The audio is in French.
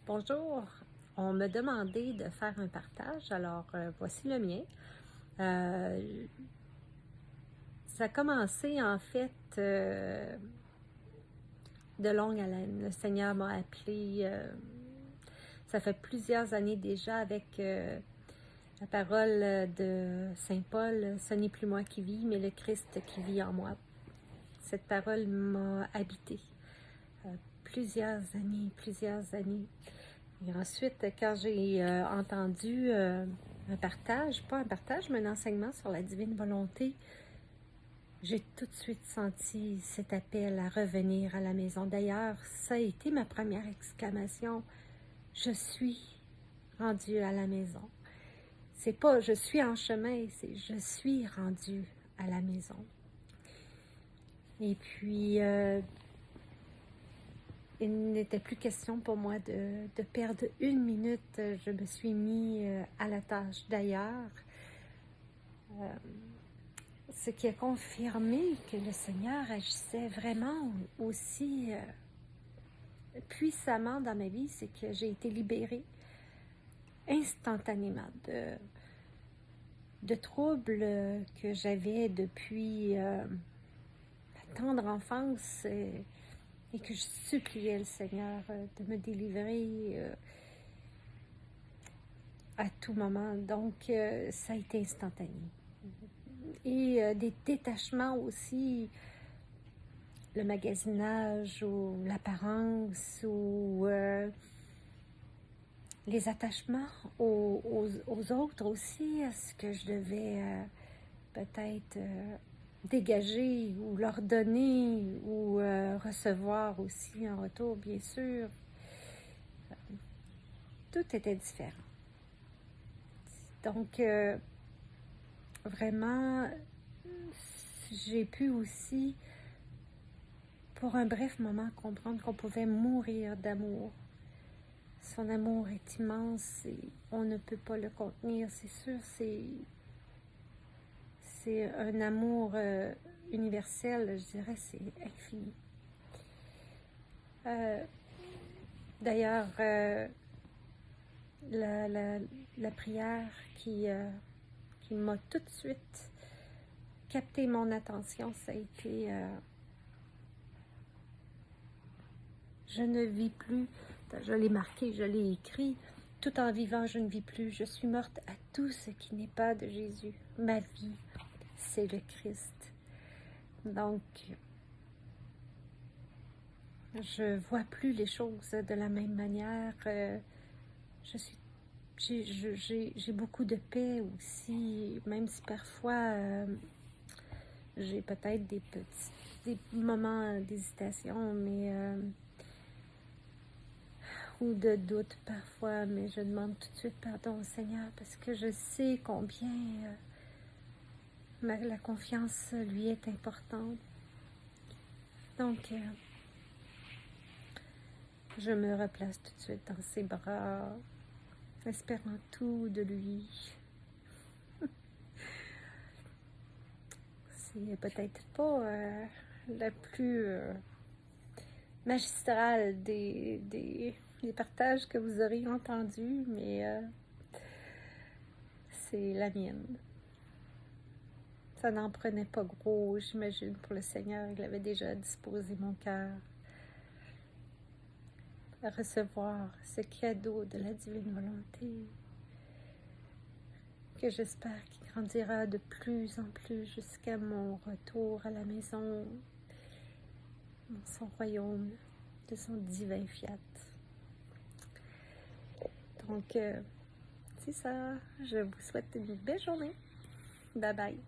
Bonjour, on m'a demandé de faire un partage, alors voici le mien. Ça a commencé en fait de longue haleine. Le Seigneur m'a appelé, ça fait plusieurs années déjà avec la parole de Saint Paul, ce n'est plus moi qui vis, mais le Christ qui vit en moi. Cette parole m'a habité plusieurs années. Et ensuite, quand j'ai entendu un partage, pas un partage, mais un enseignement sur la divine volonté, j'ai tout de suite senti cet appel à revenir à la maison. D'ailleurs, ça a été ma première exclamation. Je suis rendue à la maison. C'est pas je suis en chemin, c'est je suis rendue à la maison. Et puis, il n'était plus question pour moi de perdre une minute. Je me suis mis à la tâche. D'ailleurs, ce qui a confirmé que le Seigneur agissait vraiment aussi puissamment dans ma vie, c'est que j'ai été libérée instantanément de troubles que j'avais depuis ma tendre enfance et que je suppliais le Seigneur de me délivrer à tout moment. Donc, ça a été instantané. Et des détachements aussi, le magasinage ou l'apparence ou les attachements aux autres aussi, à ce que je devais peut-être dégager ou leur donner ou recevoir aussi en retour, bien sûr. Tout était différent. Donc, vraiment, j'ai pu aussi, pour un bref moment, comprendre qu'on pouvait mourir d'amour. Son amour est immense et on ne peut pas le contenir, c'est sûr, c'est un amour universel, je dirais, c'est infini. D'ailleurs, la prière qui m'a tout de suite capté mon attention, ça a été je ne vis plus, je l'ai marqué, je l'ai écrit, tout en vivant, je ne vis plus, je suis morte à tout ce qui n'est pas de Jésus. Ma vie, c'est le Christ. Donc, je vois plus les choses de la même manière. J'ai beaucoup de paix aussi, même si parfois j'ai peut-être des moments d'hésitation, mais ou de doute parfois, mais je demande tout de suite pardon au Seigneur parce que je sais combien la confiance lui est importante. Donc, je me replace tout de suite dans ses bras, espérant tout de lui. C'est peut-être pas la plus magistrale des partages que vous aurez entendus, mais c'est la mienne. Ça n'en prenait pas gros, j'imagine, pour le Seigneur. Il avait déjà disposé mon cœur à recevoir ce cadeau de la divine volonté, que j'espère qu'il grandira de plus en plus jusqu'à mon retour à la maison, dans son royaume, de son divin fiat. Donc, c'est ça. Je vous souhaite une belle journée. Bye bye.